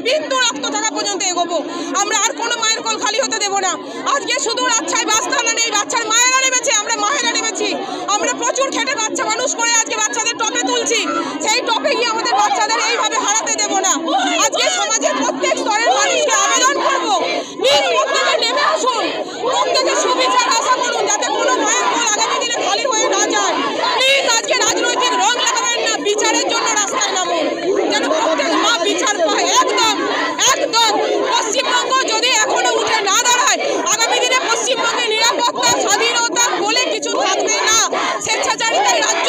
বিন্দু রক্ত থাকা পর্যন্ত এগোবো। আমরা আর কোনো মায়ের কোল খালি হতে দেবো না। আজকে শুধু বাচ্চায় বাচ্চারা নেই, বাচ্চার মায়েরা নেমেছে, আমরা মায়েরা নেমেছি। আমরা প্রচুর খেটে বাচ্চা মানুষ করে আজকে বাচ্চাদের টপে তুলছি। সেই টপে গিয়ে আমাদের বাচ্চাদের এইভাবে হারাতে দেবো না। আজকে সমাজের প্রত্যেক স্তরের মানুষকে আবেদন করবো, প্লিজ প্রত্যেকে নেমে আসুন, প্রত্যেকে সুবিচার আশা করুন, যাতে কোনো মায়ের কোল আগামী দিনে খালি হয়ে না যায়। প্লিজ আজকে রাজনৈতিক রং লাগাবেন না, বিচারের জন্য রাস্তায় নামুন, যেন প্রত্যেক মা বিচার পায়। একদম একদম পশ্চিমবঙ্গ যদি এখনো উঠে না দাঁড়ায়, আগামী দিনে পশ্চিমবঙ্গের নিরাপত্তা স্বাধীনতা বলে কিছু থাকবে না। স্বেচ্ছাচারিতার রাজ্য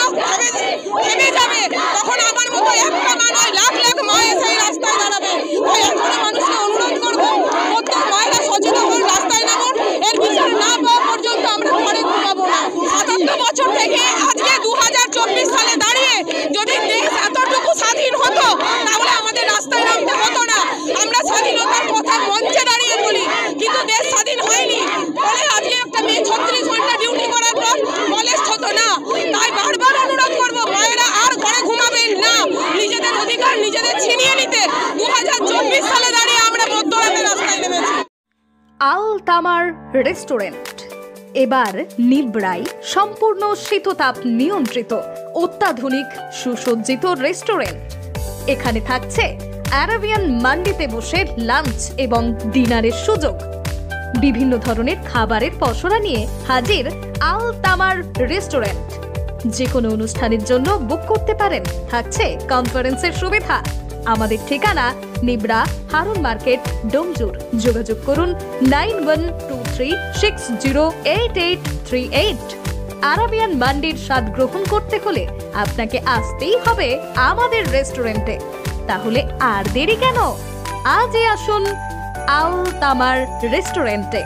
থেমে যাবে। তখন আমার মতো একটা মা নয়, লাখ লাখ মা এসে রাস্তায় দাঁড়াবে। তাই এখনো মানুষকে অনুরোধ করবো, প্রত্যেক মায়েরা সচেতন হয়ে রাস্তায় নামুন। এর বিচার না পাওয়া পর্যন্ত আমরা ঘরে ঘুমাবো না। ৭৭ বছর থেকে আজকে ২০২৪ সালে দাঁড়িয়ে যদি দেশ এতটুকু স্বাধীন হতো, তাহলে আমাদের রাস্তায় নামতে হতো না। আমরা স্বাধীনতার কথা মঞ্চে দাঁড়িয়ে বলি, কিন্তু দেশ স্বাধীন হয়নি বলে আজকে একটা মেয়ে ৩৬ ঘন্টা ডিউটি করার পর মলেস্ট হতো না। তাই বারবার অনুরোধ করবো, মায়েরা আর ঘরে ঘুমাবেন না। নিজেদের অধিকার নিজেদের ছিনিয়ে নিতে ২০২৪ সালে দাঁড়িয়ে আমরা মধ্যরাতে রাস্তায় নেমেছি। আল তামার রেস্টুরেন্ট এবার নিবড়াই সম্পূর্ণ শীততাপ নিয়ন্ত্রিত অত্যাধুনিক সুসজ্জিত রেস্টুরেন্ট। এখানে থাকছে আরাবিয়ান মান্ডিতে বসে লাঞ্চ এবং ডিনারের সুযোগ। বিভিন্ন ধরনের খাবারের পসরা নিয়ে হাজির আল তামার রেস্টুরেন্ট। যে কোনো অনুষ্ঠানের জন্য বুক করতে পারেন, থাকছে কনফারেন্সের সুবিধা। আমাদের ঠিকানা নিবড়া হারুন মার্কেট, ডোমজুর। যোগাযোগ করুন 9123608838। আরাবিয়ান মান্ডির স্বাদ গ্রহণ করতে হলে আপনাকে আসতেই হবে আমাদের রেস্টুরেন্টে। তাহলে আর দেরি কেন? আজই আসুন আল তামার রেস্টুরেন্টে।